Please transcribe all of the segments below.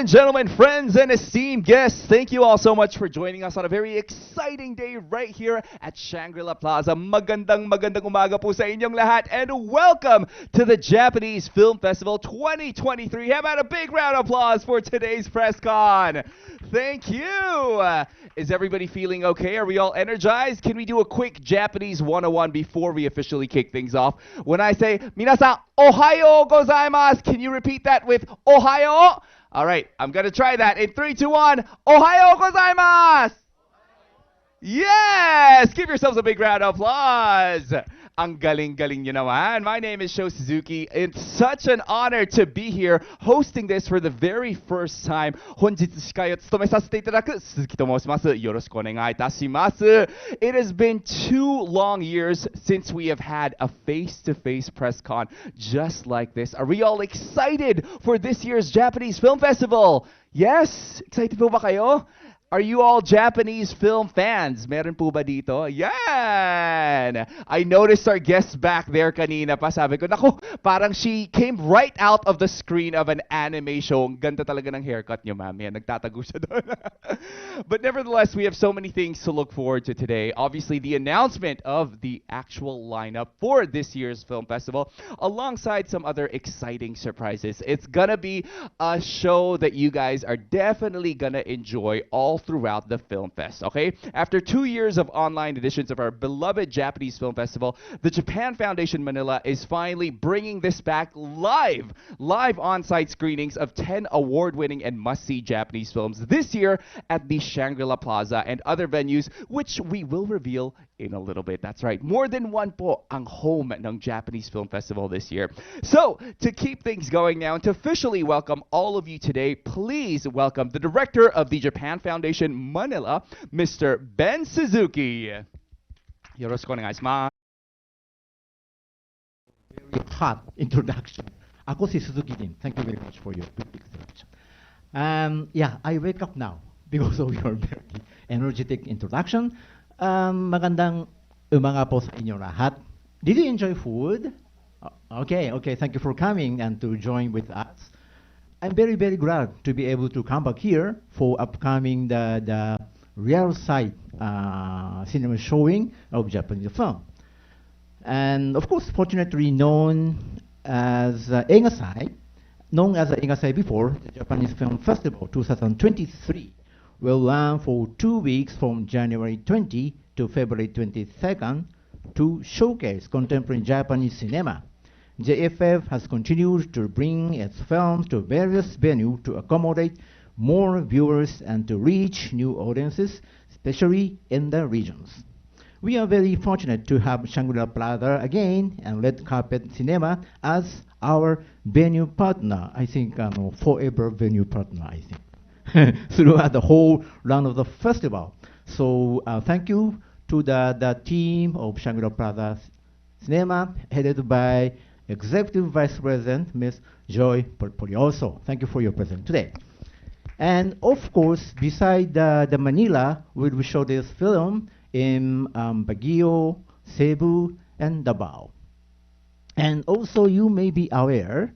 and gentlemen, friends and esteemed guests, thank you all so much for joining us on a very exciting day right here at Shangri-La Plaza. Magandang umaga po sa inyong lahat and welcome to the Japanese Film Festival 2023. How about a big round of applause for today's press con? Thank you. Is everybody feeling okay? Are we all energized? Can we do a quick Japanese 101 before we officially kick things off? When I say, minasan, ohayo gozaimasu, can you repeat that with ohayo? All right, I'm going to try that in 3, 2, 1. Ohayo gozaimasu! Yes! Give yourselves a big round of applause. Ang galing-galing nyo naman. My name is Sho Suzuki. It's such an honor to be here hosting this for the very first time. Honjitsu shikai o tsutome sasete itadaku Suzuki to moshimasu. Yoroshiku onegai itashimasu. It has been 2 long years since we have had a face-to-face press con just like this. Are we all excited for this year's Japanese Film Festival? Yes? Excited po ba kayo? Are you all Japanese film fans? Meron po ba dito? Yan! I noticed our guest back there kanina pa. Sabi ko, naku, parang she came right out of the screen of an anime show. Ang ganda talaga ng haircut niyo, ma'am. Yan, nagtatago siya doon. But nevertheless, we have so many things to look forward to today. Obviously, the announcement of the actual lineup for this year's film festival, alongside some other exciting surprises. It's gonna be a show that you guys are definitely gonna enjoy all throughout the film fest, okay? After 2 years of online editions of our beloved Japanese Film Festival, the Japan Foundation Manila is finally bringing this back live on-site screenings of 10 award-winning and must-see Japanese films this year at the Shangri-La Plaza and other venues, which we will reveal in a little bit. That's right, more than one po ang home ng Japanese Film Festival this year. So, to keep things going now and to officially welcome all of you today, please welcome the director of the Japan Foundation Manila, Mr. Ben Suzuki. Yoroshiku onegaishimasu. Very hot introduction. Ako si Suzuki din. Thank you very much for your good introduction. Yeah, I wake up now because of your very energetic introduction. Magandang umaga po sa inyo lahat. Did you enjoy food? Okay, thank you for coming and to join with us. I'm very glad to be able to come back here for upcoming the real site cinema showing of Japanese film. And of course, fortunately known as Eigasai, known as Eigasai before, the Japanese Film Festival 2023 will run for 2 weeks from January 20 to February 22nd to showcase contemporary Japanese cinema. JFF has continued to bring its films to various venues to accommodate more viewers and to reach new audiences, especially in the regions. We are very fortunate to have Shangri-La Plaza again and Red Carpet Cinema as our venue partner. I think forever venue partner, I think, throughout the whole run of the festival. So thank you to the team of Shangri-La Plaza Cinema, headed by Executive Vice President, Ms. Joy Polioso. Thank you for your presence today. And of course, beside the Manila, we will show this film in Baguio, Cebu, and Davao. And also, you may be aware,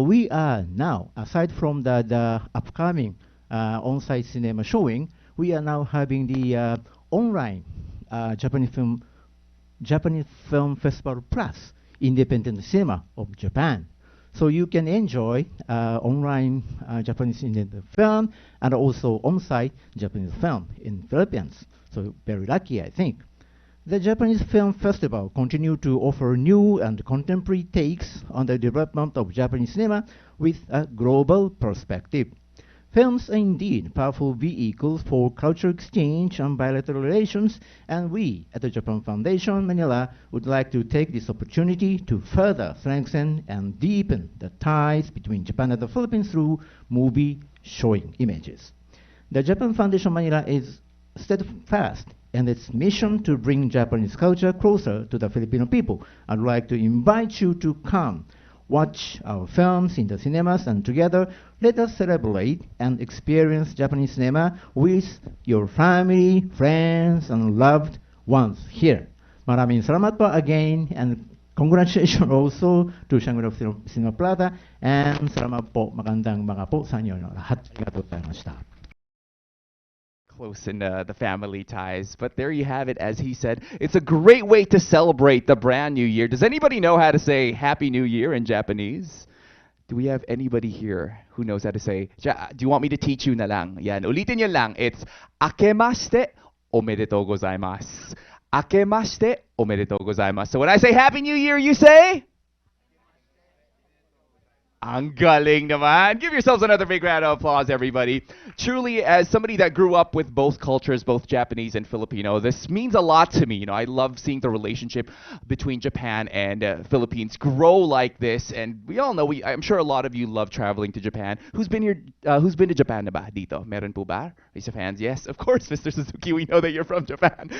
we are now, aside from the upcoming on-site cinema showing, we are now having the online Japanese Film Festival Plus Independent Cinema of Japan. So you can enjoy online Japanese independent film and also on-site Japanese film in Philippines. So very lucky, I think. The Japanese Film Festival continue to offer new and contemporary takes on the development of Japanese cinema with a global perspective. Films are indeed powerful vehicles for cultural exchange and bilateral relations, and we at the Japan Foundation Manila would like to take this opportunity to further strengthen and deepen the ties between Japan and the Philippines through movie showing images. The Japan Foundation Manila is steadfast in its mission to bring Japanese culture closer to the Filipino people. I'd like to invite you to come watch our films in the cinemas, and together let us celebrate and experience Japanese cinema with your family, friends, and loved ones here. Maraming salamat po again, and Congratulations also to Shangri Cinema Plaza and salamat po, magandang mga po sa inyo lahat. Arigatou gozaimashita. Close in the family ties. But there you have it. As he said, it's a great way to celebrate the brand new year. Does anybody know how to say Happy New Year in Japanese? Do we have anybody here who knows how to say? Do you want me to teach you na lang? Yan, ulitin nyo lang. It's akemashite omedetou gozaimasu. Akemashite omedetou gozaimasu. So when I say Happy New Year, you say? Ang galing naman. Give yourselves another big round of applause, everybody. Truly, as somebody that grew up with both cultures, both Japanese and Filipino, this means a lot to me. You know, I love seeing the relationship between Japan and Philippines grow like this. And we all know, I'm sure a lot of you love traveling to Japan. Who's been here? Who's been to Japan na ba dito? Meron po ba? Raise of hands. Yes, of course, Mr. Suzuki. We know that you're from Japan.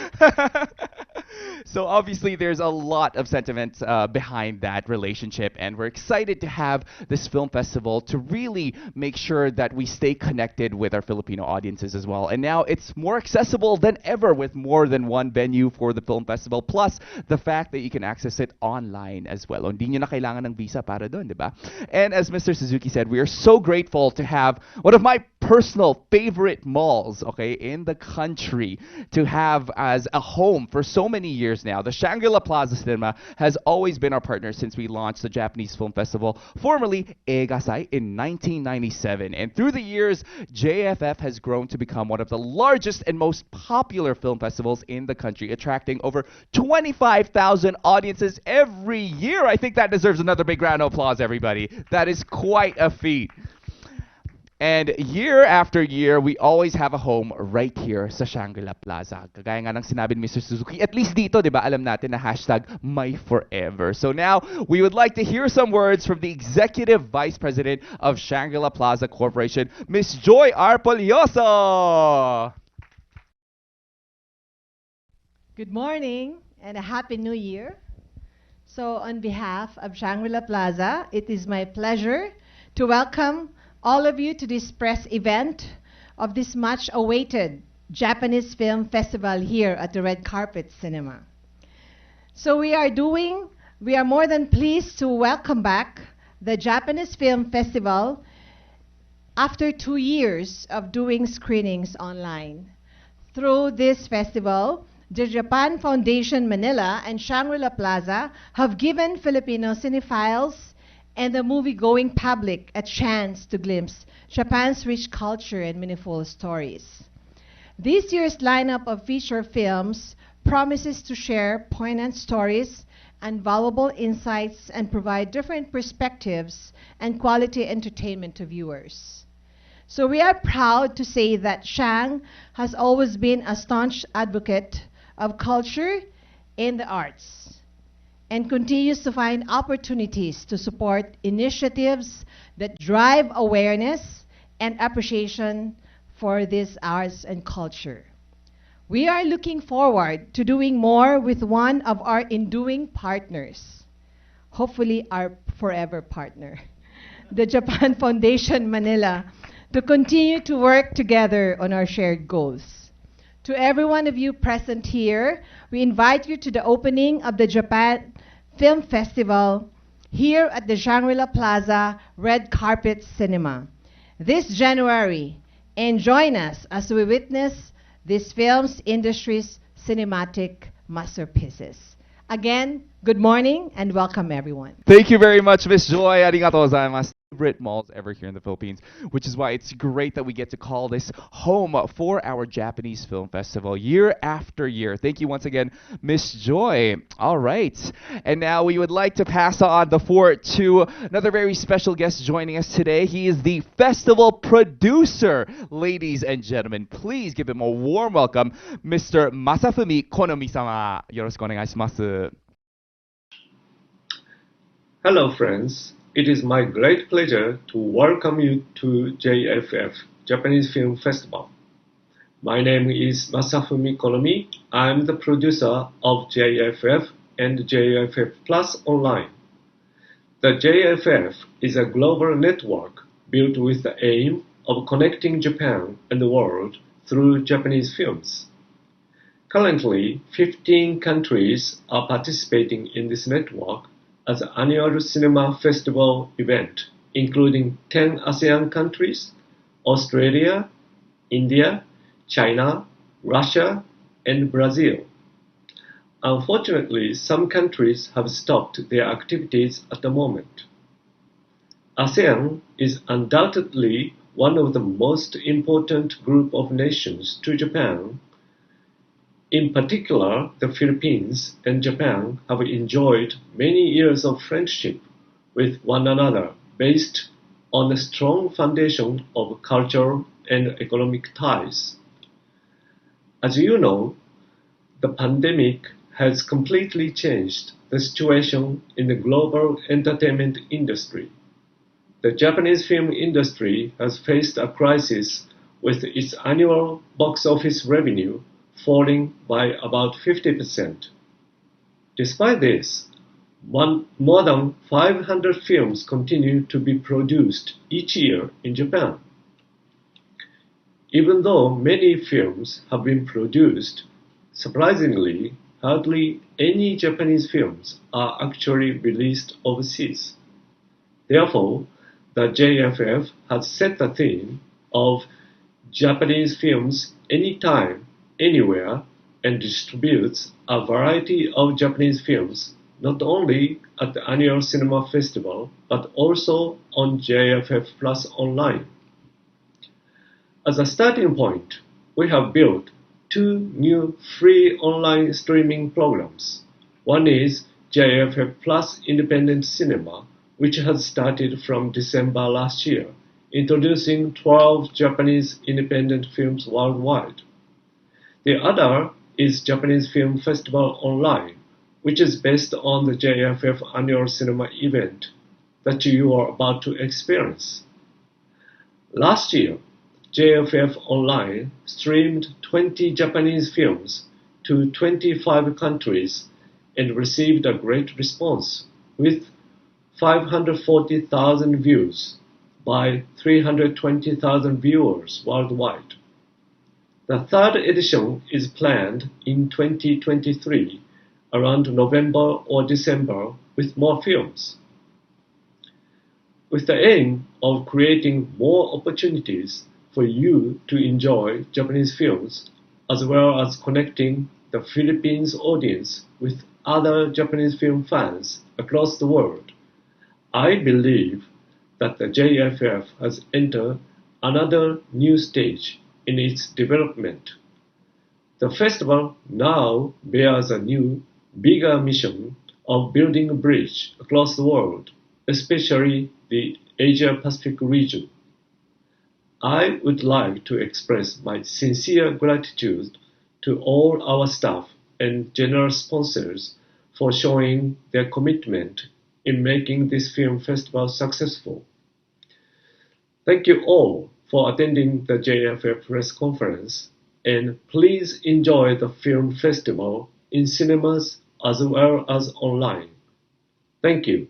So obviously, there's a lot of sentiment behind that relationship, and we're excited to have this film festival to really make sure that we stay connected with our Filipino audiences as well. And now it's more accessible than ever with more than one venue for the film festival, plus the fact that you can access it online as well. Hindi nyo na kailangan ng visa para doon, di ba? And as Mr. Suzuki said, we are so grateful to have one of my personal favorite malls, okay, in the country to have as a home for so many years now. The Shangri-La Plaza Cinema has always been our partner since we launched the Japanese Film Festival, formerly Eigasai, in 1997. And through the years, JFF has grown to become one of the largest and most popular film festivals in the country, attracting over 25,000 audiences every year. I think that deserves another big round of applause, everybody. That is quite a feat. And year after year, we always have a home right here sa Shangri-La Plaza. Kagaya nga ng sinabi ni Mr. Suzuki, at least dito, di ba, alam natin na hashtag #MyForever. So now, we would like to hear some words from the Executive Vice President of Shangri-La Plaza Corporation, Ms. Joy Arpolioso. Good morning and a Happy New Year. So on behalf of Shangri-La Plaza, it is my pleasure to welcome all of you to this press event of this much awaited Japanese Film Festival here at the Red Carpet Cinema. So we are more than pleased to welcome back the Japanese Film Festival after 2 years of doing screenings online. Through this festival, the Japan Foundation Manila and Shangri-La Plaza have given Filipino cinephiles and the movie-going public a chance to glimpse Japan's rich culture and meaningful stories. This year's lineup of feature films promises to share poignant stories and valuable insights and provide different perspectives and quality entertainment to viewers. So we are proud to say that Shang has always been a staunch advocate of culture and the arts, and continues to find opportunities to support initiatives that drive awareness and appreciation for these arts and culture. We are looking forward to doing more with one of our enduring partners, hopefully our forever partner, the Japan Foundation Manila, to continue to work together on our shared goals. To every one of you present here, we invite you to the opening of the Japan Film Festival here at the Shangri-La Plaza Red Carpet Cinema this January, and join us as we witness this film's industry's cinematic masterpieces. Again, good morning and welcome everyone. Thank you very much, Ms. Joy. Arigatou gozaimasu. Favorite malls ever here in the Philippines, which is why it's great that we get to call this home for our Japanese Film Festival year after year. Thank you once again, Miss Joy. All right. And now we would like to pass on the fort to another very special guest joining us today. He is the festival producer. Ladies and gentlemen, please give him a warm welcome, Mr. Masafumi Konomi-sama. Yoroshiku onegaishimasu. Hello, friends. It is my great pleasure to welcome you to JFF, Japanese Film Festival. My name is Masafumi Konomi. I'm the producer of JFF and JFF Plus Online. The JFF is a global network built with the aim of connecting Japan and the world through Japanese films. Currently, 15 countries are participating in this network, as an annual cinema festival event, including 10 ASEAN countries, Australia, India, China, Russia, and Brazil. Unfortunately, some countries have stopped their activities at the moment. ASEAN is undoubtedly one of the most important group of nations to Japan. In particular, the Philippines and Japan have enjoyed many years of friendship with one another based on a strong foundation of cultural and economic ties. As you know, the pandemic has completely changed the situation in the global entertainment industry. The Japanese film industry has faced a crisis with its annual box office revenue falling by about 50%. Despite this, more than 500 films continue to be produced each year in Japan. Even though many films have been produced, surprisingly, hardly any Japanese films are actually released overseas. Therefore, the JFF has set the theme of Japanese films anytime, anywhere, and distributes a variety of Japanese films not only at the annual cinema festival but also on JFF Plus online. As a starting point, we have built two new free online streaming programs. One is JFF Plus Independent Cinema, which has started from December last year, introducing 12 Japanese independent films worldwide. The other is Japanese Film Festival Online, which is based on the JFF annual cinema event that you are about to experience. Last year, JFF Online streamed 20 Japanese films to 25 countries and received a great response, with 540,000 views by 320,000 viewers worldwide. The third edition is planned in 2023, around November or December, with more films. With the aim of creating more opportunities for you to enjoy Japanese films, as well as connecting the Philippines audience with other Japanese film fans across the world, I believe that the JFF has entered another new stage in its development. The festival now bears a new, bigger mission of building a bridge across the world, especially the Asia-Pacific region. I would like to express my sincere gratitude to all our staff and general sponsors for showing their commitment in making this film festival successful. Thank you all for attending the JFF press conference, and please enjoy the film festival in cinemas as well as online. Thank you.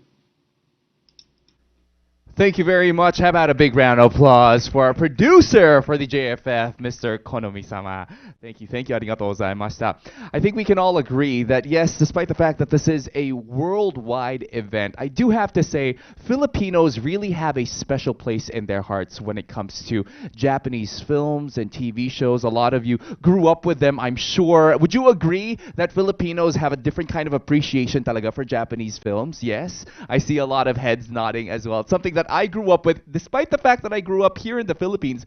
Thank you very much. How about a big round of applause for our producer for the JFF, Mr. Konomi-sama. Thank you. Arigatou gozaimashita. I think we can all agree that, yes, despite the fact that this is a worldwide event, I do have to say Filipinos really have a special place in their hearts when it comes to Japanese films and TV shows. A lot of you grew up with them, I'm sure. Would you agree that Filipinos have a different kind of appreciation talaga for Japanese films? Yes. I see a lot of heads nodding as well. It's something that I grew up with, despite the fact that I grew up here in the Philippines.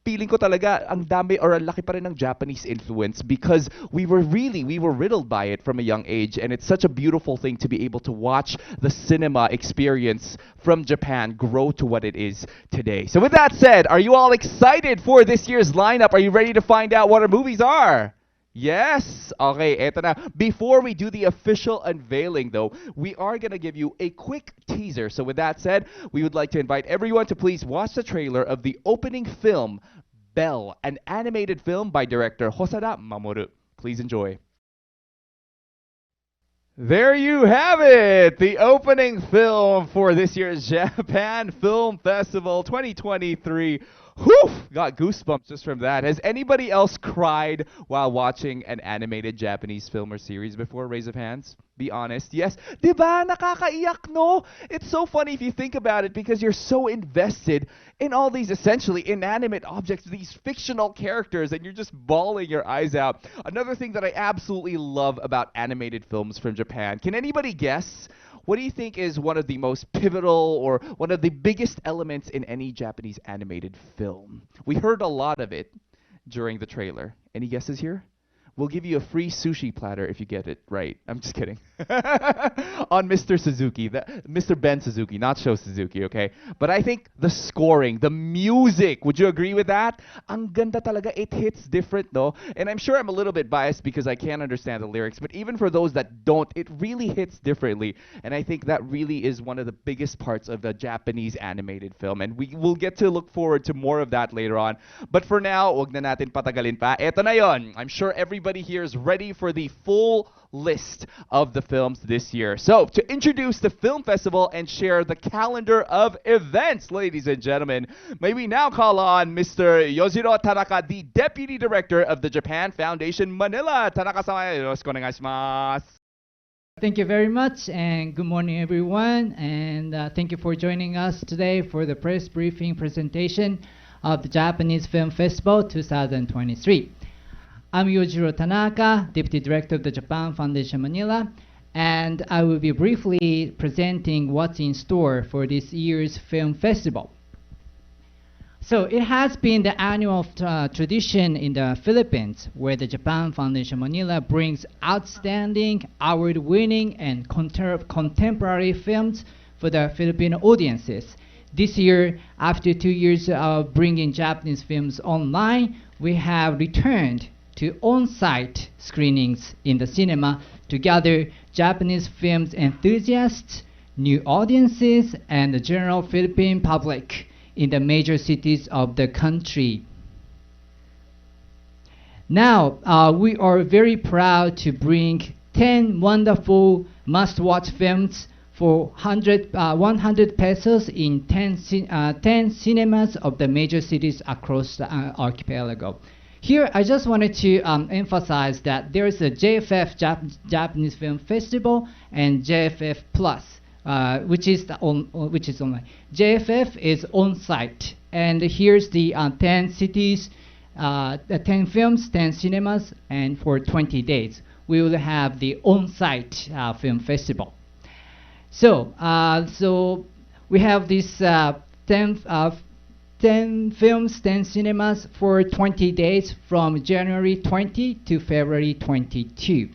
Feeling ko talaga ang dami or ang laki pa rin ng Japanese influence because we were riddled by it from a young age, and it's such a beautiful thing to be able to watch the cinema experience from Japan grow to what it is today. So with that said, are you all excited for this year's lineup? Are you ready to find out what our movies are? Yes? Okay, eto na. Before we do the official unveiling, though, we are going to give you a quick teaser. So with that said, we would like to invite everyone to please watch the trailer of the opening film, Belle, an animated film by director Hosada Mamoru. Please enjoy. There you have it, the opening film for this year's Japan Film Festival 2023. Whew! Got goosebumps just from that. Has anybody else cried while watching an animated Japanese film or series before? Raise of hands. Be honest. Yes. Diba? Nakakaiyak, no? It's so funny if you think about it because you're so invested in all these essentially inanimate objects, these fictional characters, and you're just bawling your eyes out. Another thing that I absolutely love about animated films from Japan. Can anybody guess? What do you think is one of the most pivotal or one of the biggest elements in any Japanese animated film? We heard a lot of it during the trailer. Any guesses here? We'll give you a free sushi platter if you get it right. I'm just kidding. On Mr. Suzuki, Mr. Ben Suzuki, not Sho Suzuki, okay? But I think the scoring, the music, would you agree with that? Ang ganda talaga, it hits different, no? And I'm sure I'm a little bit biased because I can't understand the lyrics, but even for those that don't, it really hits differently. And I think that really is one of the biggest parts of the Japanese animated film. And we will get to look forward to more of that later on. But for now, wag na natin patagalin pa. Eto na yon. I'm sure everybody here is ready for the full list of the films this year. So, to introduce the film festival and share the calendar of events, ladies and gentlemen, may we now call on Mr. Yojiro Tanaka, the Deputy Director of the Japan Foundation Manila. Tanaka-sama, yoroshiku onegaishimasu. Thank you very much, and good morning, everyone. And thank you for joining us today for the press briefing presentation of the Japanese Film Festival 2023. I'm Yojiro Tanaka, Deputy Director of the Japan Foundation Manila, and I will be briefly presenting what's in store for this year's film festival. So it has been the annual tradition in the Philippines where the Japan Foundation Manila brings outstanding, award-winning, and contemporary films for the Filipino audiences. This year, after 2 years of bringing Japanese films online, we have returned to on-site screenings in the cinema to gather Japanese films enthusiasts, new audiences, and the general Philippine public in the major cities of the country. Now, we are very proud to bring 10 wonderful must-watch films for 100 pesos in 10 cinemas of the major cities across the archipelago. Here, I just wanted to emphasize that there is a JFF Japanese Film Festival and JFF Plus, which is online. JFF is on-site, and here's the 10 cities, 10 films, 10 cinemas, and for 20 days, we will have the on-site film festival. So, we have this 10 films, 10 cinemas for 20 days from January 20 to February 22.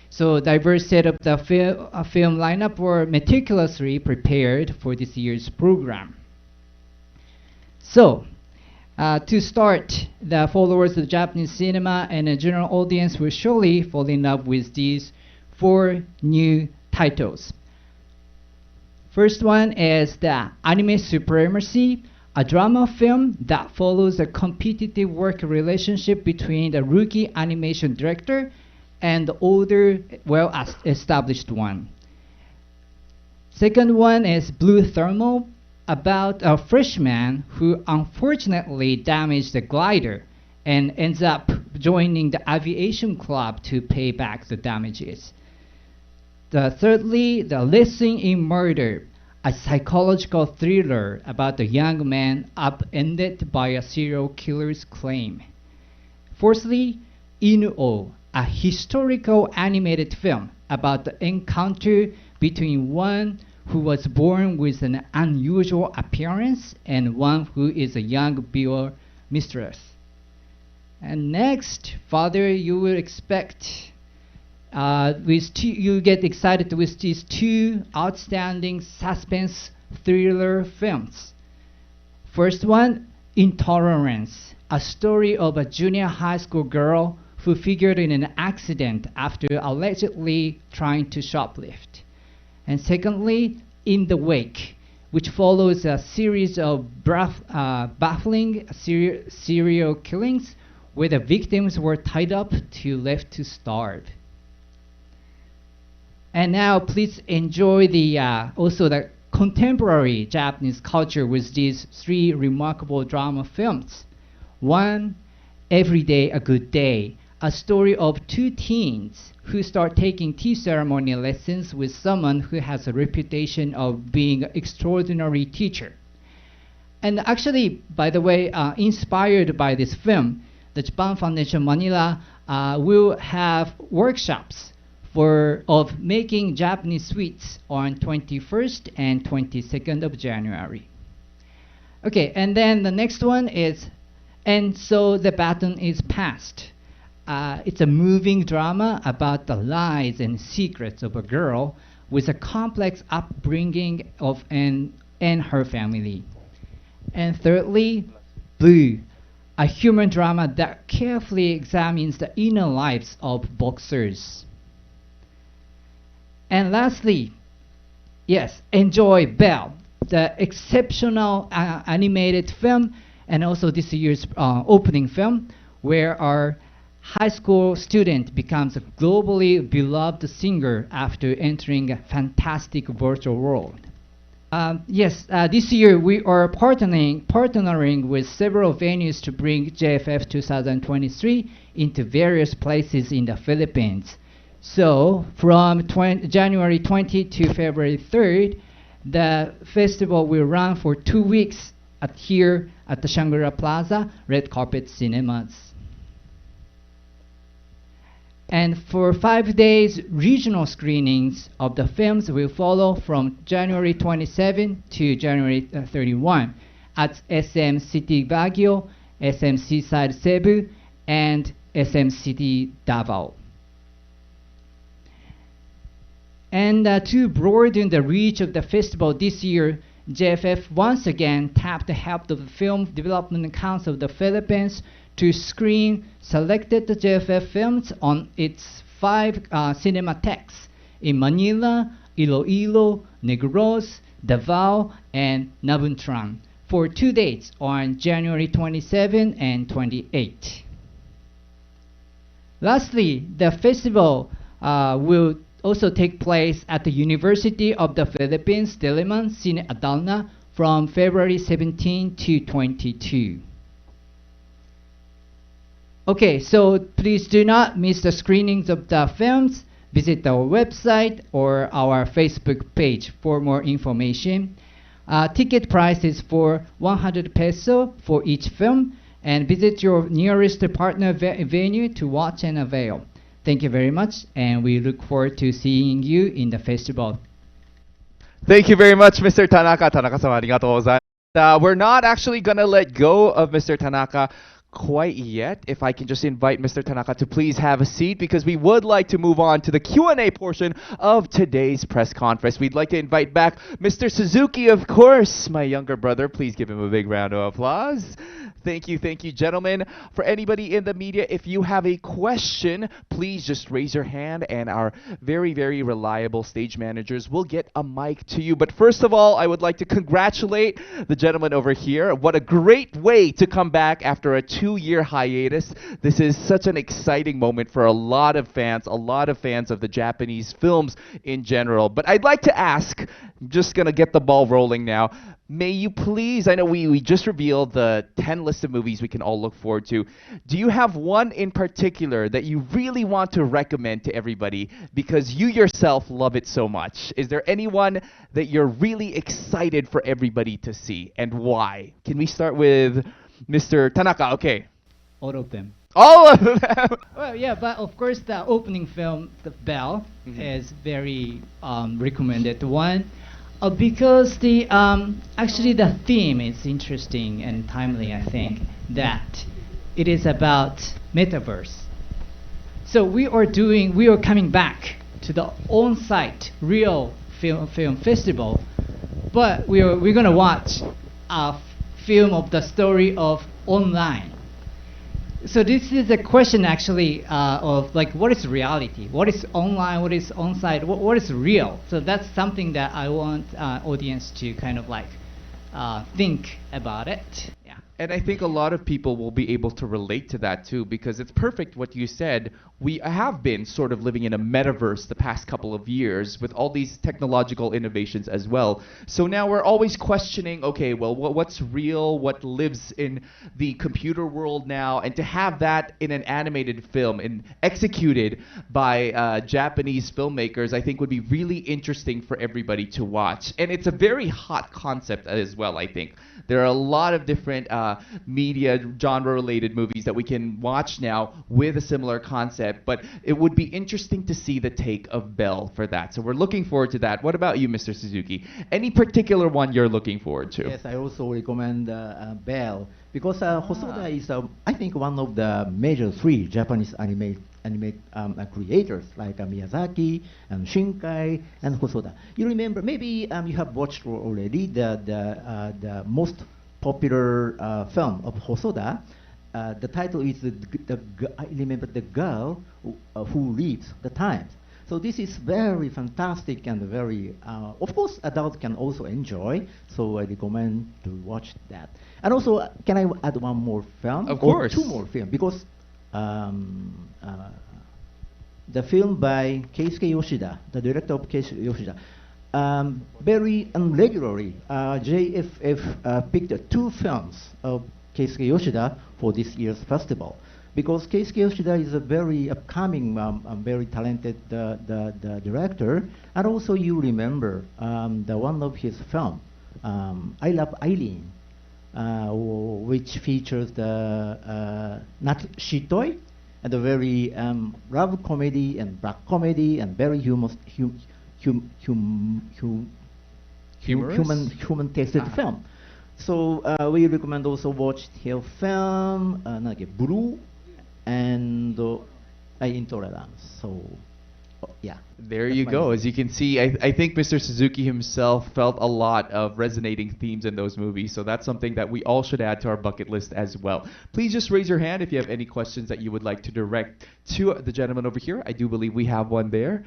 So diverse set of the film lineup were meticulously prepared for this year's program. So, to start, the followers of Japanese cinema and the general audience will surely fall in love with these 4 new titles. First one is the Anime Supremacy, a drama film that follows a competitive work relationship between the rookie animation director and the older, well-established one. Second one is Blue Thermal, about a freshman who unfortunately damaged the glider and ends up joining the aviation club to pay back the damages. Thirdly, The Lesson in Murder, a psychological thriller about a young man upended by a serial killer's claim. Fourthly, Inu-O, a historical animated film about the encounter between one who was born with an unusual appearance and one who is a young beer mistress. And next, Father, you will expect you get excited with these 2 outstanding suspense thriller films. First one, Intolerance, a story of a junior high school girl who figured in an accident after allegedly trying to shoplift. And secondly, In the Wake, which follows a series of baffling serial killings where the victims were tied up to left to starve. And now please enjoy the also the contemporary Japanese culture with these three remarkable drama films. One, Every Day a Good Day, a story of two teens who start taking tea ceremony lessons with someone who has a reputation of being an extraordinary teacher. And actually, by the way, inspired by this film, the Japan Foundation Manila will have workshops of making Japanese sweets on 21st and 22nd of January. Okay, and then the next one is And So the Baton is Passed. It's a moving drama about the lies and secrets of a girl with a complex upbringing of and her family. And thirdly, Blue, a human drama that carefully examines the inner lives of boxers. And lastly, yes, enjoy Belle, the exceptional animated film, and also this year's opening film, where our high school student becomes a globally beloved singer after entering a fantastic virtual world. This year we are partnering with several venues to bring JFF 2023 into various places in the Philippines. So from January 20 to February 3rd, the festival will run for 2 weeks here at the Shangri Plaza Red Carpet Cinemas. And for 5 days, regional screenings of the films will follow from January 27 to January 31 at SM City Baguio, SM Seaside Cebu, and SM City Davao. And to broaden the reach of the festival this year, JFF once again tapped the help of the Film Development Council of the Philippines to screen selected JFF films on its 5 cinematheques in Manila, Iloilo, Negros, Davao, and Nabuntran for 2 dates on January 27 and 28. Lastly, the festival will also take place at the University of the Philippines, Diliman, Cine Adalna from February 17 to 22. Okay, so please do not miss the screenings of the films. Visit our website or our Facebook page for more information. Ticket price is for 100 peso for each film, and visit your nearest partner venue to watch and avail. Thank you very much, and we look forward to seeing you in the festival. Thank you very mumuch, Mr. Tanaka. Tanaka-sama, arigatou gozaimasu. We're not actually going to let go of Mr. Tanaka quite yet. If I can just invite Mr. Tanaka to please have a seat, because we would like to move on to the Q&A portion of today's press conference. We'd like to invite back Mr. Suzuki, of course, my younger brother. Please give him a big round of applause. Thank you, gentlemen. For anybody in the media, if you have a question, please just raise your hand, and our very, very reliable stage managers will get a mic to you. But first of all, I would like to congratulate the gentleman over here. What a great way to come back after a 2-year hiatus. This is such an exciting moment for a lot of fans of the Japanese films in general. But I'd like to ask, I'm just going to get the ball rolling now. May you please, I know we just revealed the 10 list of movies we can all look forward to. Do you have one in particular that you really want to recommend to everybody because you yourself love it so much? Is there anyone that you're really excited for everybody to see, and why? Can we start with Mr. Tanaka? Okay. All of them. All of them! Well, yeah, but of course the opening film, The Bell, is very recommended one. Because the actually the theme is interesting and timely, I think, that it is about metaverse. So we are coming back to the on-site real film festival, but we're gonna watch a film of the story of online. So this is a question actually of like, what is reality? What is online? What is on-site? What is real? So that's something that I want audience to kind of like think about it. Yeah. And I think a lot of people will be able to relate to that too, because it's perfect what you said. We have been sort of living in a metaverse the past couple of years with all these technological innovations as well. So now we're always questioning, okay, well, what's real, what lives in the computer world now, and to have that in an animated film and executed by Japanese filmmakers, I think would be really interesting for everybody to watch. And it's a very hot concept as well, I think. There are a lot of different media genre-related movies that we can watch now with a similar concept, but it would be interesting to see the take of Bell for that. So we're looking forward to that. What about you, Mr. Suzuki? Any particular one you're looking forward to? Yes, I also recommend Bell because Hosoda is, I think, one of the major three Japanese anime creators like Miyazaki and Shinkai and Hosoda. You remember, maybe you have watched already the most popular film of Hosoda. The title is I remember the girl who reads the Times. So this is very fantastic and very, of course, adults can also enjoy. So I recommend to watch that. And also, can I add one more film? Of course. Or two more films because the film by Keisuke Yoshida, the director of Keisuke Yoshida, very irregularly, JFF picked two films of Keisuke Yoshida for this year's festival. Because Keisuke Yoshida is a very upcoming, very talented the director, and also you remember the one of his film, I Love Eileen, which features the Natsu Shitoi, and a very love comedy and black comedy and very humorous human tasted film. So we recommend also watch his film, Blue and Intolerance. So yeah. There you go. As you can see, I think Mr. Suzuki himself felt a lot of resonating themes in those movies, so that's something that we all should add to our bucket list as well. Please just raise your hand if you have any questions that you would like to direct to the gentleman over here. I do believe we have one there.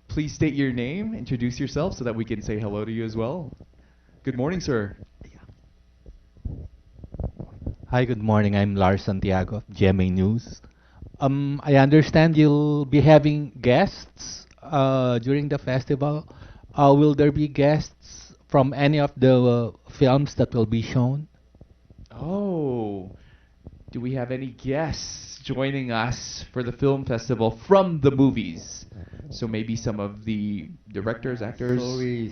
Please state your name, introduce yourself so that we can say hello to you as well. Good morning, sir. Hi, good morning. I'm Lars Santiago of GMA News. I understand you'll be having guests during the festival. Will there be guests from any of the films that will be shown? Oh, do we have any guests joining us for the film festival from the movies? So maybe some of the directors, actors.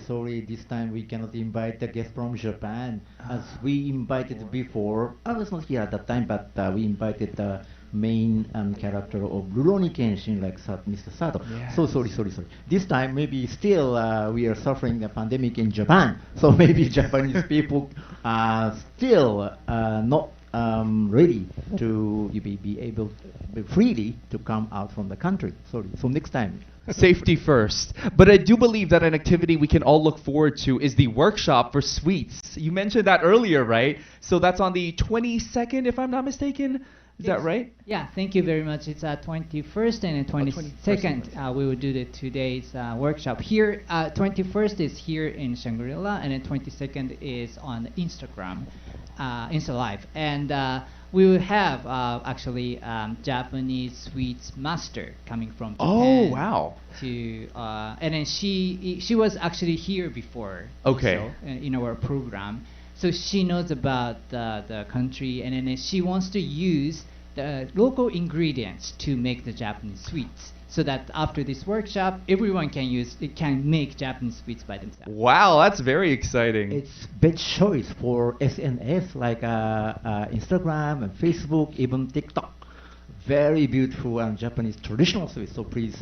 Sorry. This time we cannot invite the guest from Japan, as we invited before. I was not here at that time, but we invited the main character of Rurouni Kenshin, like Mr. Sato. Yes. So sorry. This time maybe still we are suffering the pandemic in Japan, so maybe Japanese people are still not ready to be able freely to come out from the country. Sorry. So next time. Safety first. But I do believe that an activity we can all look forward to is the workshop for sweets. You mentioned that earlier, right? So that's on the 22nd, if I'm not mistaken. Is that right? Yeah, thank you very much. It's 21st and 22nd. We will do the 2 days workshop here. 21st is here in Shangri-La, and then 22nd is on Instagram, Insta Live. And we will have actually Japanese sweets master coming from Japan. Oh, wow. To and then she was actually here before. Okay. Also, in our program. So she knows about the country, and then she wants to use the local ingredients to make the Japanese sweets, so that after this workshop, everyone can make Japanese sweets by themselves. Wow, that's very exciting. It's best choice for SNS like Instagram and Facebook, even TikTok. Very beautiful Japanese traditional sweets, so please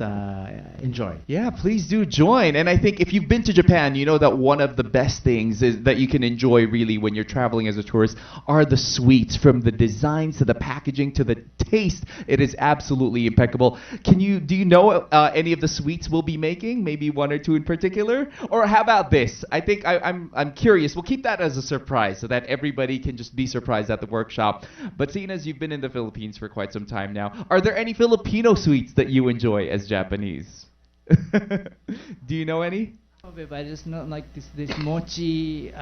enjoy. Yeah, please do join. And I think if you've been to Japan, you know that one of the best things is that you can enjoy really when you're traveling as a tourist are the sweets, from the designs to the packaging to the taste. It is absolutely impeccable. Do you know any of the sweets we'll be making? Maybe one or two in particular? Or how about this? I think I'm curious. We'll keep that as a surprise so that everybody can just be surprised at the workshop. But seeing as you've been in the Philippines for quite some time now, are there any Filipino sweets that you enjoy as Japanese? Do you know any? But I just know like this mochi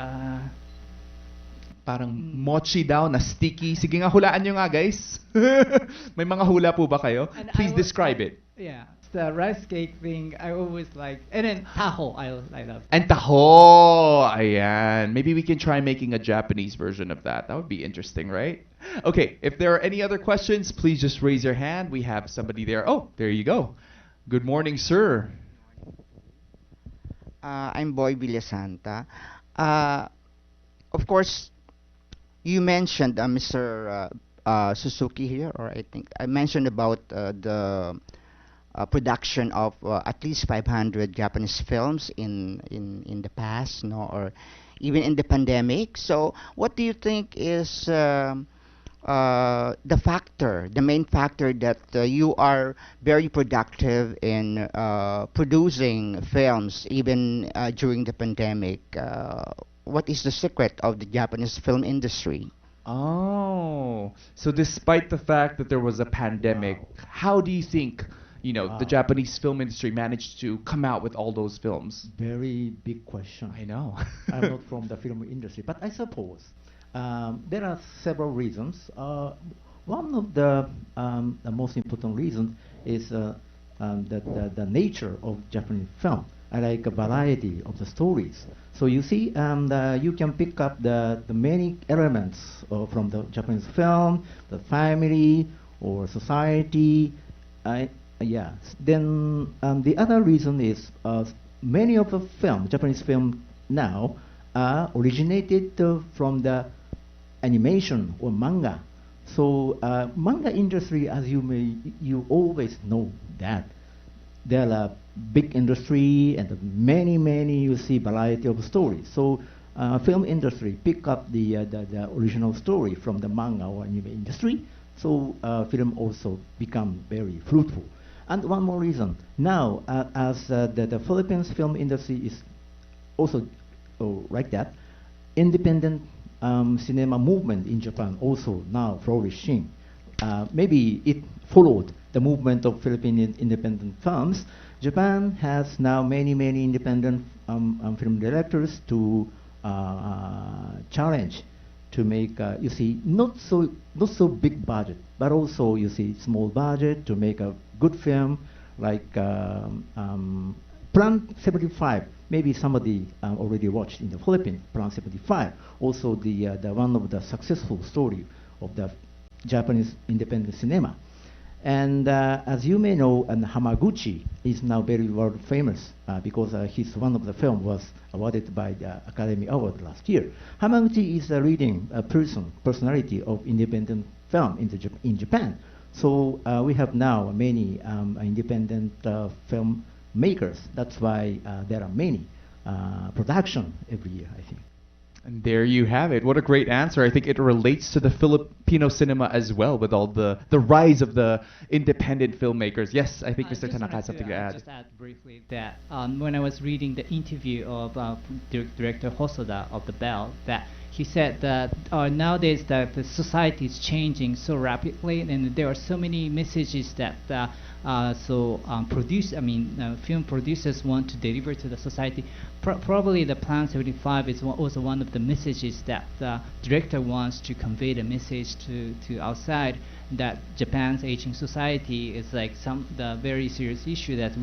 Parang mochi daw na sticky. Sige nga, hulaan nyo nga, guys. May mga hula po ba kayo? And Please describe it. Yeah, the rice cake thing. I always like, and then taho. I love. And taho! Ayan. Maybe we can try making a Japanese version of that. That would be interesting, right? Okay, if there are any other questions, please just raise your hand. We have somebody there. Oh, there you go. Good morning, sir. I'm Boy Villasanta. Of course, you mentioned Mr. Suzuki here, or I think I mentioned about the production of at least 500 Japanese films in the past, no, or even in the pandemic. So, what do you think is the main factor that you are very productive in producing films even during the pandemic? What is the secret of the Japanese film industry? Oh, so despite the fact that there was a pandemic, how do you think, the Japanese film industry managed to come out with all those films? Very big question. I know. I'm not from the film industry, but I suppose there are several reasons. One of the most important reasons is the nature of Japanese film. I like a variety of the stories. So you see, you can pick up the many elements from the Japanese film, the family or society. Yeah. Then the other reason is many of the Japanese film now are originated from the animation or manga. So manga industry, as you always know that there are big industry and many you see variety of stories. So film industry pick up the original story from the manga or anime industry. So film also become very fruitful. And one more reason, now as the Philippines film industry is also like that, independent cinema movement in Japan also now flourishing. Maybe it followed the movement of Philippine independent films. Japan has now many independent film directors to challenge to make you see not so big budget, but also you see small budget to make a good film like Plan 75. Maybe somebody already watched in the Philippines, Plan 75. Also the one of the successful story of the Japanese independent cinema. And as you may know, Hamaguchi is now very world famous because his one of the film was awarded by the Academy Award last year. Hamaguchi is a leading personality of independent film in Japan. So we have now many independent film makers. That's why there are many production every year, I think. And there you have it. What a great answer. I think it relates to the Filipino cinema as well with all the rise of the independent filmmakers. Yes, I think Mr. Tanaka has something to add. Just add briefly that when I was reading the interview of Director Hosoda of The Bell, that he said that nowadays the society is changing so rapidly, and there are so many messages that film producers want to deliver to the society. Probably the Plan 75 is also one of the messages that the director wants to convey the message to outside, that Japan's aging society is like the very serious issue that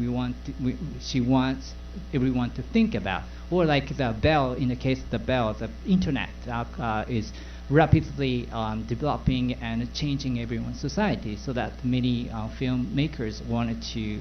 she wants everyone to think about. Or like the Bell, in the case of the Bell, the internet is rapidly developing and changing everyone's society, so that many filmmakers wanted to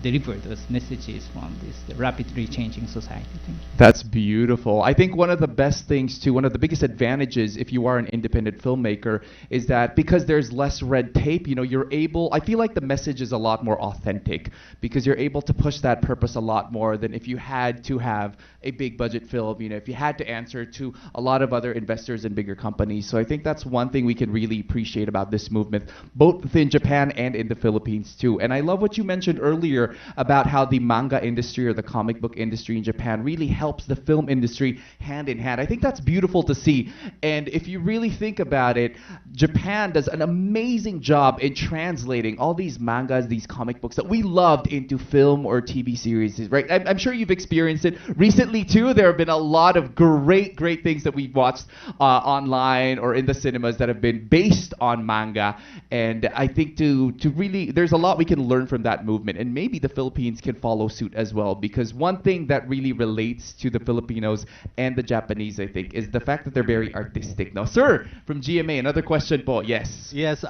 deliver those messages from this rapidly changing society. Thank you. That's beautiful. I think one of the best things too, one of the biggest advantages if you are an independent filmmaker is that because there's less red tape, you're able, I feel like the message is a lot more authentic because you're able to push that purpose a lot more than if you had to have a big budget film, if you had to answer to a lot of other investors and bigger companies. Japanese. So I think that's one thing we can really appreciate about this movement, both within Japan and in the Philippines too. And I love what you mentioned earlier about how the manga industry or the comic book industry in Japan really helps the film industry hand in hand. I think that's beautiful to see. And if you really think about it, Japan does an amazing job in translating all these mangas, these comic books that we loved into film or TV series, right? I'm sure you've experienced it recently too. There have been a lot of great things that we've watched online or in the cinemas that have been based on manga. And I think to really, there's a lot we can learn from that movement. And maybe the Philippines can follow suit as well. Because one thing that really relates to the Filipinos and the Japanese, I think, is the fact that they're very artistic. Now, sir, from GMA, another question po. Yes. Yes.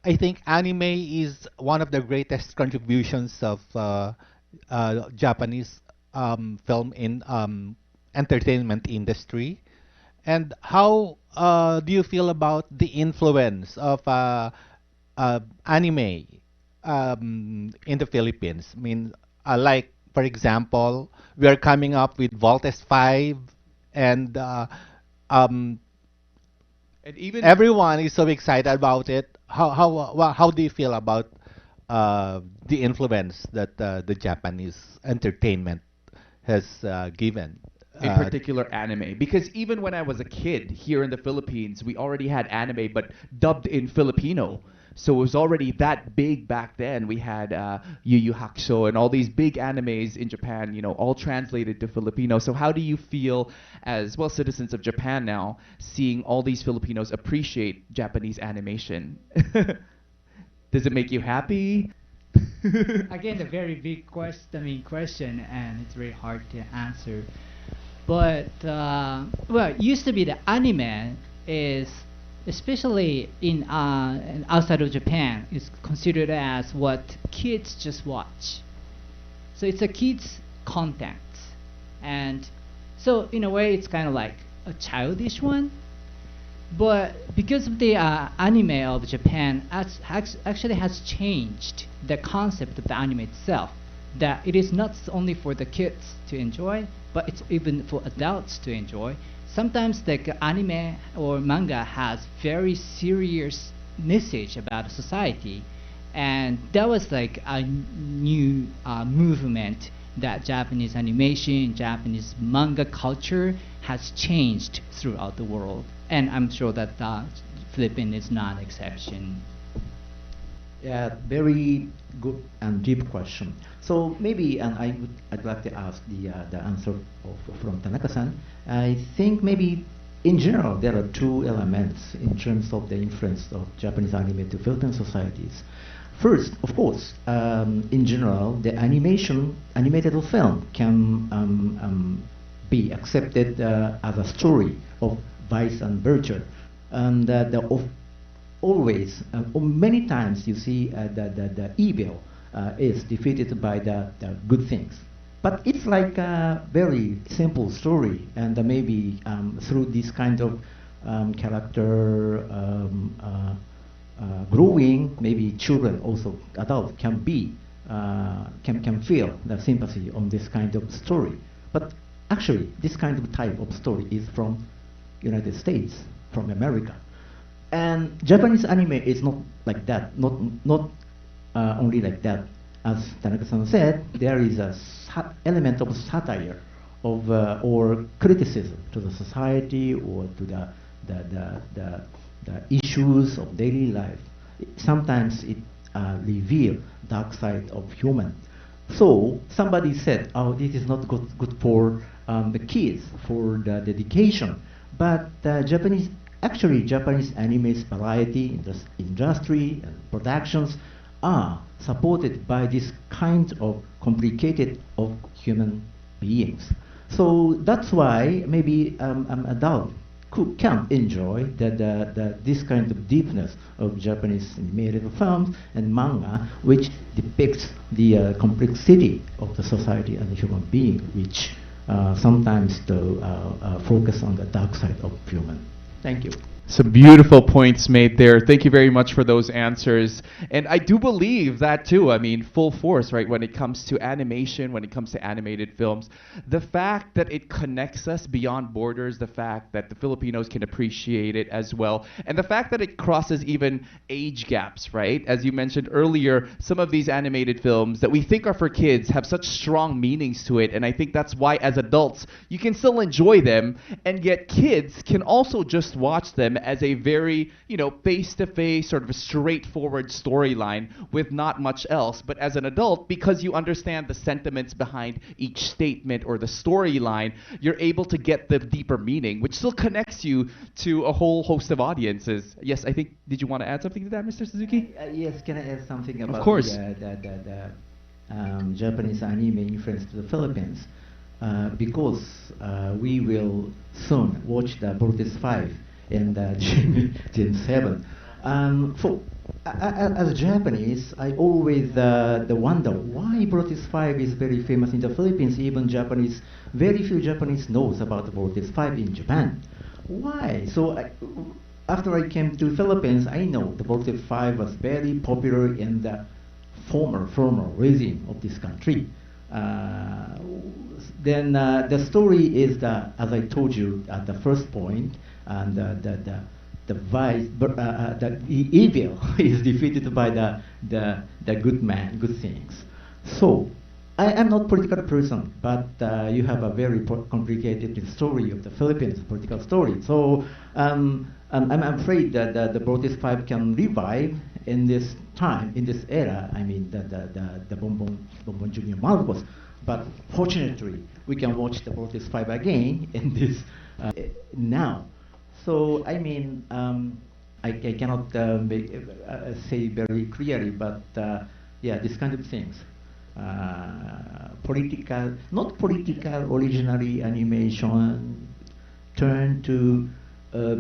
I think anime is one of the greatest contributions of Japanese film in entertainment industry. And how do you feel about the influence of anime in the Philippines? I mean, like for example, we are coming up with Voltes 5, and And even everyone is so excited about it. How do you feel about the influence that the Japanese entertainment has given? in particular anime, because even when I was a kid here in the Philippines, we already had anime but dubbed in Filipino. So it was already that big back then. We had Yu Yu Hakusho and all these big animes in Japan, you know, all translated to Filipino. So how do you feel as, well, citizens of Japan now, seeing all these Filipinos appreciate Japanese animation? Does it make you happy? Again, a very big question, and it's very hard to answer. But well, it used to be the anime is, especially in outside of Japan, is considered as what kids just watch. So it's a kids content, and so in a way it's kind of like a childish one. But because of the anime of Japan actually has changed the concept of the anime itself, that it is not only for the kids to enjoy, but it's even for adults to enjoy. Sometimes the anime or manga has very serious message about society, and that was like a new movement that Japanese animation, Japanese manga culture has changed throughout the world, and I'm sure that Philippines is not an exception. Yeah, very good and deep question. So maybe, and I'd like to ask the answer from Tanaka-san. I think maybe in general there are two elements in terms of the influence of Japanese anime to Philippine societies. First, of course, in general, the animated film can be accepted as a story of vice and virtue, and always, many times you see the evil is defeated by the good things. But it's like a very simple story, and maybe through this kind of character growing, maybe children, also adults, can feel the sympathy on this kind of story. But actually, this kind of type of story is from United States, from America. And Japanese anime is not like that, not only like that. As Tanaka-san said, there is a element of satire of or criticism to the society or to the issues of daily life. Sometimes it reveals dark side of human. So somebody said, "Oh, this is not good for the kids, for the dedication." But Japanese anime's variety, industry and productions are supported by this kind of complicated of human beings. So that's why maybe an adult can enjoy this kind of deepness of Japanese animated films and manga, which depicts the complexity of the society and the human being, which sometimes focus on the dark side of human. Thank you. Some beautiful points made there. Thank you very much for those answers. And I do believe that too. I mean, full force, right? When it comes to animation, when it comes to animated films, the fact that it connects us beyond borders, the fact that the Filipinos can appreciate it as well, and the fact that it crosses even age gaps, right? As you mentioned earlier, some of these animated films that we think are for kids have such strong meanings to it. And I think that's why, as adults, you can still enjoy them, and yet kids can also just watch them as a very, face-to-face, sort of a straightforward storyline with not much else. But as an adult, because you understand the sentiments behind each statement or the storyline, you're able to get the deeper meaning, which still connects you to a whole host of audiences. Yes, I think, did you want to add something to that, Mr. Suzuki? Yes, can I add something about course. the Japanese anime influence to the Philippines? Because we will soon watch the Brutus 5 and Gen 7. As a Japanese, I always wonder why Brutus 5 is very famous in the Philippines. Even Japanese, very few Japanese knows about Brutus 5 in Japan. Why? So after I came to Philippines, I know the Brutus 5 was very popular in the former regime of this country. Then the story is that, as I told you at the first point, and the evil is defeated by the good man, good things. So I am not political person, but you have a very complicated story of the Philippines, political story. So I'm afraid that the Brutus 5 can revive in this time, in this era. I mean, the Bonbon Junior Marcos. But fortunately, we can watch the Brutus 5 again in this now. So I mean, I cannot say very clearly, but yeah, this kind of things. Political, not political, originally animation turned to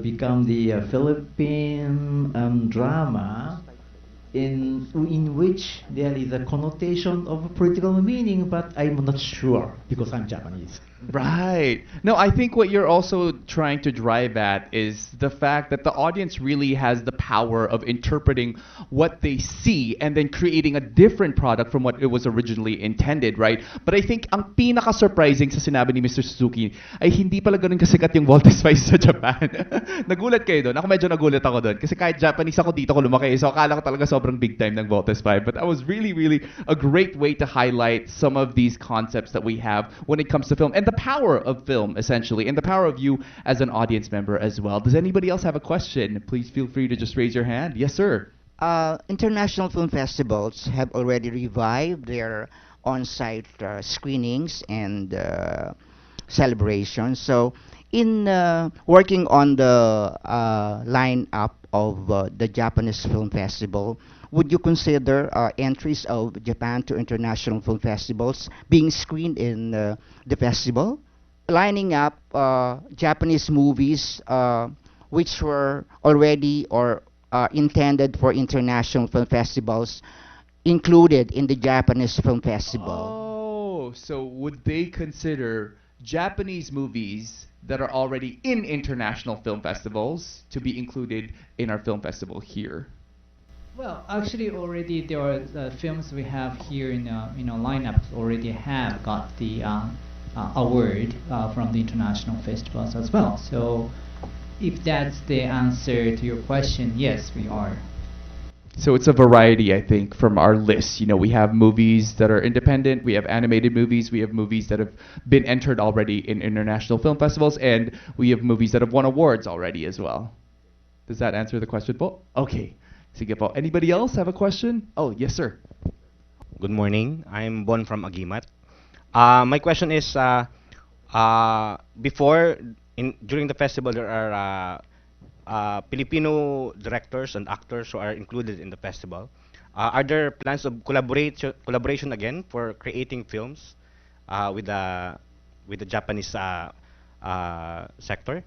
become the Philippine drama in which there is a connotation of political meaning, but I'm not sure because I'm Japanese. Right. No, I think what you're also trying to drive at is the fact that the audience really has the power of interpreting what they see and then creating a different product from what it was originally intended, right? But I think ang pinaka-surprising sa sinabi ni Mr. Suzuki ay hindi pala ganun kasikat yung Voltes 5 sa Japan. Nagulat kayo doon. Ako medyo nagulat ako doon. Kasi kahit Japanese ako, dito ko lumaki. So akala ko talaga sobrang big time ng Voltes 5. But that was really, really a great way to highlight some of these concepts that we have when it comes to film. And the power of film, essentially, and the power of you as an audience member as well. Does anybody else have a question? Please feel free to just raise your hand. Yes, sir. International film festivals have already revived their on-site screenings and celebrations. So, in working on the lineup of the Japanese Film Festival, would you consider entries of Japan to international film festivals being screened in the festival? Lining up Japanese movies which were already or intended for international film festivals included in the Japanese Film Festival. Oh, so would they consider Japanese movies that are already in international film festivals to be included in our film festival here? Well, actually, already there are films we have here in lineup already have got the award from the international festivals as well. So, if that's the answer to your question, yes, we are. So it's a variety, I think, from our list. We have movies that are independent, we have animated movies, we have movies that have been entered already in international film festivals, and we have movies that have won awards already as well. Does that answer the question, Po? Okay. Sige po. Anybody else have a question? Oh, yes, sir. Good morning. I'm Bon from Agimat. My question is, during the festival, there are Filipino directors and actors who are included in the festival. Are there plans of collaboration again for creating films with the Japanese sector?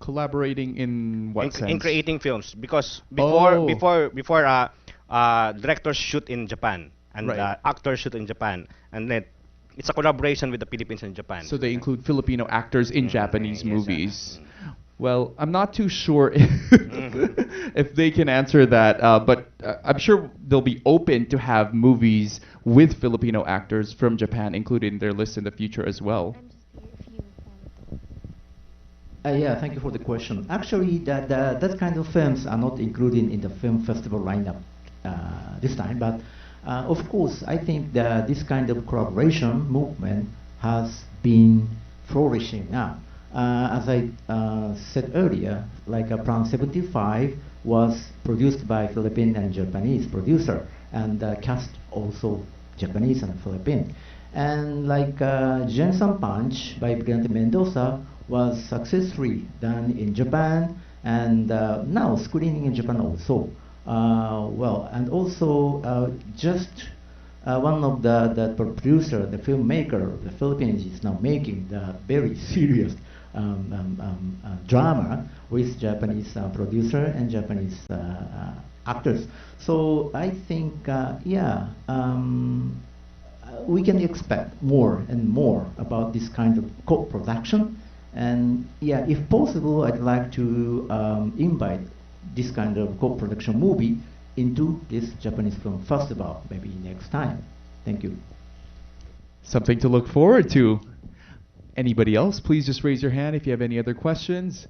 Collaborating in what sense? In creating films, because Oh. before directors shoot in Japan and Right. actors shoot in Japan, and then it's a collaboration with the Philippines and Japan. So they include Filipino actors in Japanese yes, movies. Well, I'm not too sure if they can answer that, but I'm sure they'll be open to have movies with Filipino actors from Japan included in their list in the future as well. Yeah, thank you for the question. Actually, that kind of films are not included in the film festival lineup this time, but of course, I think that this kind of collaboration movement has been flourishing now. As I said earlier, like Plan 75 was produced by Philippine and Japanese producer, and cast also Japanese and Philippine. And like Jensen Punch by Brillante Mendoza was successfully done in Japan, and now screening in Japan also. Well, and also just one of the producer, the filmmaker, the Philippines is now making the very serious drama with Japanese producer and Japanese actors. So I think, yeah, we can expect more and more about this kind of co-production. And yeah, if possible, I'd like to invite this kind of co-production movie into this Japanese Film Festival maybe next time. Thank you. Something to look forward to. Anybody else? Please just raise your hand if you have any other questions.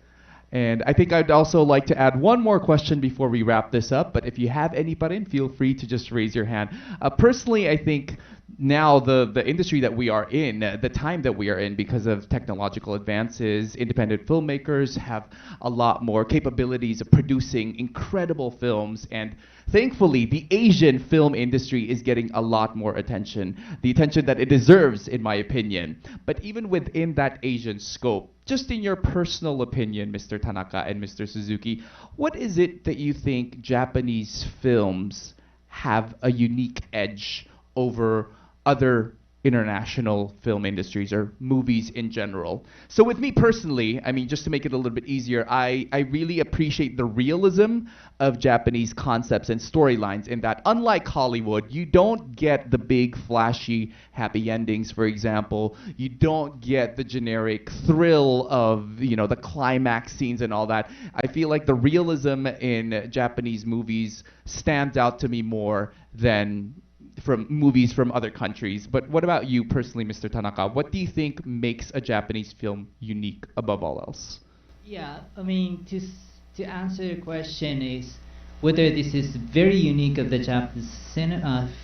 And I think I'd also like to add one more question before we wrap this up, but if you have anybody, feel free to just raise your hand. Personally, I think now the industry that we are in, the time that we are in because of technological advances, independent filmmakers have a lot more capabilities of producing incredible films, and thankfully the Asian film industry is getting a lot more attention, the attention that it deserves in my opinion. But even within that Asian scope, just in your personal opinion, Mr. Tanaka and Mr. Suzuki, what is it that you think Japanese films have a unique edge over other international film industries or movies in general? So with me personally, I mean, just to make it a little bit easier, I really appreciate the realism of Japanese concepts and storylines in that, unlike Hollywood, you don't get the big flashy happy endings, for example. You don't get the generic thrill of, you know, the climax scenes and all that. I feel like the realism in Japanese movies stands out to me more than from movies from other countries. But what about you personally, Mr. Tanaka? What do you think makes a Japanese film unique above all else? Yeah, I mean, to answer your question is whether this is very unique of the Japanese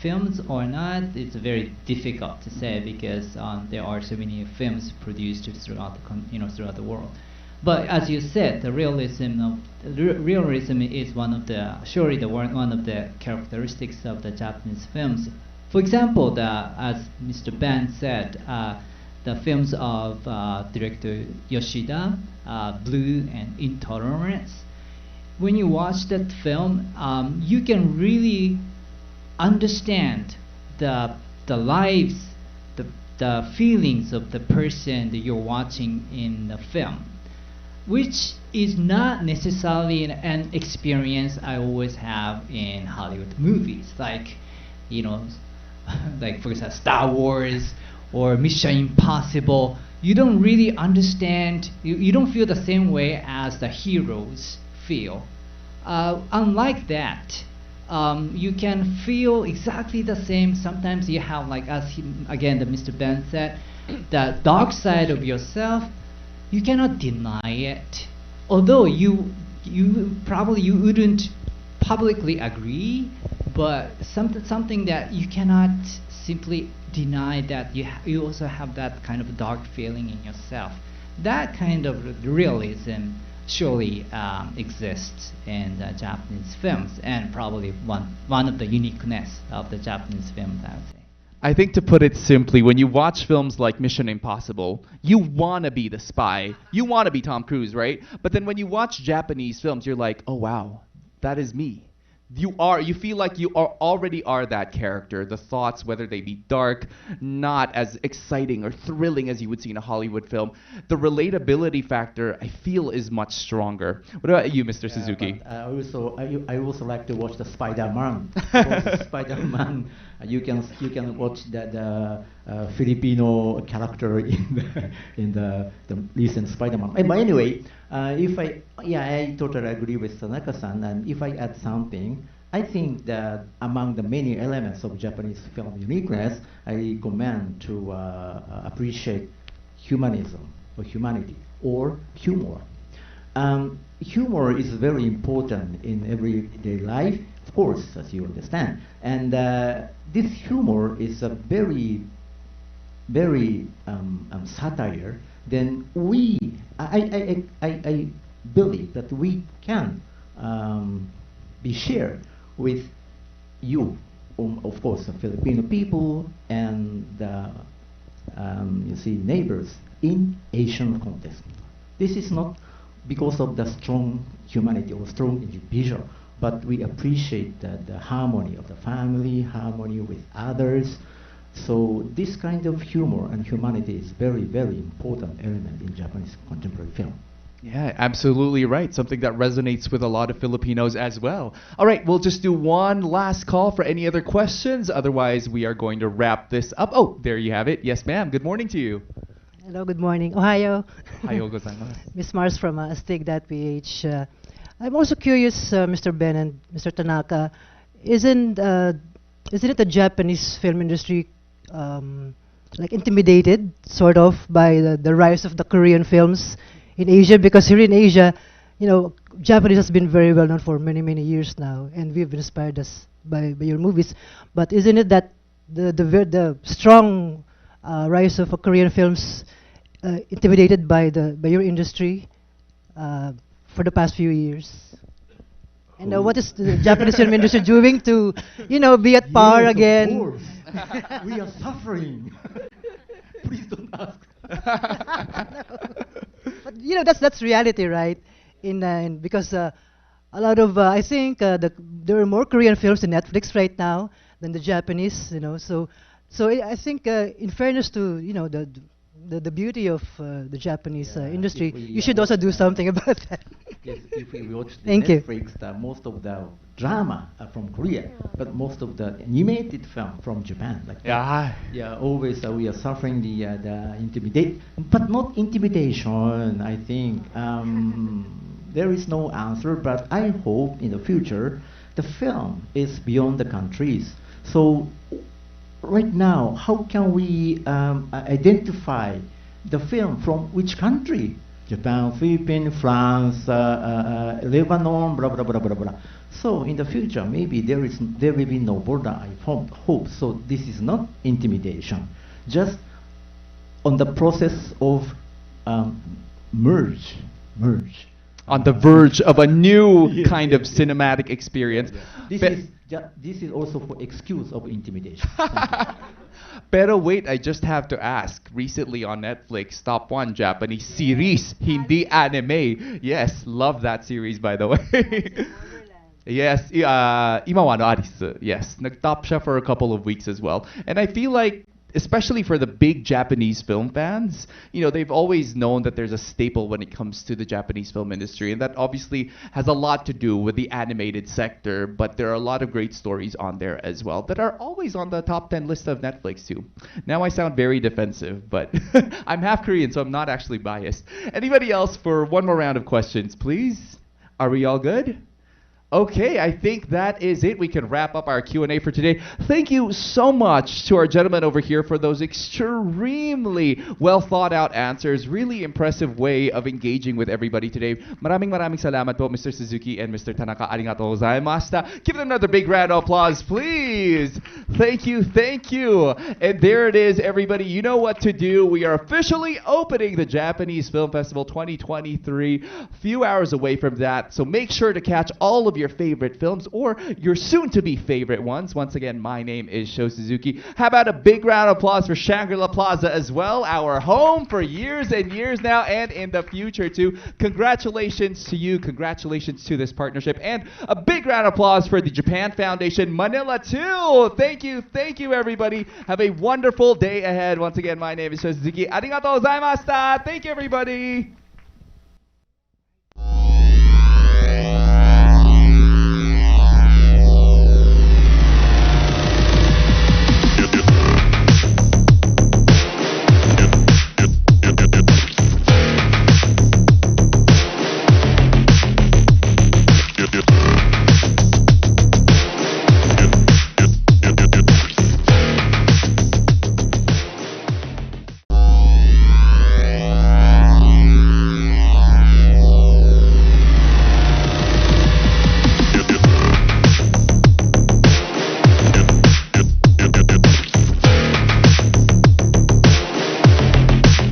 films or not. It's very difficult to say because there are so many films produced throughout throughout the world. But as you said, the realism is one of the characteristics of the Japanese films. For example, as Mr. Ben said, the films of director Yoshida, Blue and Intolerance. When you watch that film, you can really understand the lives, the feelings of the person that you're watching in the film, which is not necessarily an experience I always have in Hollywood movies, like, like for example Star Wars or Mission Impossible. You don't really understand, you don't feel the same way as the heroes feel. Unlike that, you can feel exactly the same. Sometimes you have, like, again, Mr. Ben said, the dark side of yourself. You cannot deny it, although you probably wouldn't publicly agree, but something that you cannot simply deny, that you also have that kind of dark feeling in yourself. That kind of realism surely exists in the Japanese films, and probably one of the uniqueness of the Japanese films, I would say. I think, to put it simply, when you watch films like Mission Impossible, you want to be the spy. You want to be Tom Cruise, right? But then when you watch Japanese films, you're like, oh wow, that is me. You feel like you already are that character. The thoughts, whether they be dark, not as exciting or thrilling as you would see in a Hollywood film, the relatability factor, I feel, is much stronger. What about you, Mr. Suzuki? I also like to watch the Spider-Man. Because Spider-Man, you can watch the Filipino character in the recent Spider-Man. But anyway, I totally agree with Tanaka-san. And if I add something, I think that among the many elements of Japanese film uniqueness, I recommend to appreciate humanism or humanity or humor. Humor is very important in everyday life, of course, as you understand. And this humor is a very satire. Then I believe that we can be shared with you, of course, the Filipino people and you see neighbors in Asian context. This is not because of the strong humanity or strong individual, but we appreciate the harmony of the family, harmony with others. So this kind of humor and humanity is very, very important element in Japanese contemporary film. Yeah, absolutely right. Something that resonates with a lot of Filipinos as well. All right, we'll just do one last call for any other questions. Otherwise, we are going to wrap this up. Oh, there you have it. Yes, ma'am. Good morning to you. Hello, good morning. Ohio. Ohio gozaimasu. Miss Mars from Astig.ph. I'm also curious, Mr. Ben and Mr. Tanaka, isn't it the Japanese film industry like intimidated, sort of, by the rise of the Korean films in Asia? Because here in Asia, Japanese has been very well known for many, many years now, and we've been inspired us by your movies. But isn't it that the strong rise of Korean films intimidated by your industry for the past few years? And what is the Japanese film industry doing to, be at par Yes, again? of course. We are suffering. Please don't ask. But that's reality, right? Because a lot of I think there are more Korean films in Netflix right now than the Japanese. I think in fairness to the beauty of the Japanese industry, you should also do something about that. Yes, if we watch the Thank you. Netflix, most of the drama are from Korea, but most of the animated film from Japan. Like Yeah. yeah, always we are suffering the intimidate, but not intimidation. I think there is no answer, but I hope in the future the film is beyond the countries. So right now, how can we identify the film from which country? Japan, Philippines, France, Lebanon, blah blah blah blah blah. So in the future, maybe there will be no border. I hope. So this is not intimidation, just on the process of merge. On the verge of a new kind of cinematic experience. This is also for excuse of intimidation. Pero wait, I just have to ask. Recently on Netflix, top 1 Japanese series, hindi anime. Yes, love that series by the way. Yes, Imawa no Arisu. Yes, nag-top siya for a couple of weeks as well. And I feel like, especially for the big Japanese film fans, they've always known that there's a staple when it comes to the Japanese film industry, and that obviously has a lot to do with the animated sector, but there are a lot of great stories on there as well that are always on the top 10 list of Netflix too. Now I sound very defensive, but I'm half Korean, so I'm not actually biased. Anybody else for one more round of questions, please? Are we all good? Okay, I think that is it. We can wrap up our Q&A for today. Thank you so much to our gentlemen over here for those extremely well thought out answers. Really impressive way of engaging with everybody today. Maraming salamat po, Mr. Suzuki and Mr. Tanaka. Arigatou gozaimashita. Give them another big round of applause, please. Thank you. And there it is, everybody. You know what to do. We are officially opening the Japanese Film Festival 2023. A few hours away from that, so make sure to catch all of your favorite films or your soon-to-be favorite ones. Once again, my name is Sho Suzuki. How about a big round of applause for Shangri Plaza as well, our home for years and years now and in the future too. Congratulations to you. Congratulations to this partnership. And a big round of applause for the Japan Foundation Manila too. Thank you, everybody. Have a wonderful day ahead. Once again, my name is Sho Suzuki. Arigatou gozaimashita. Thank you, everybody.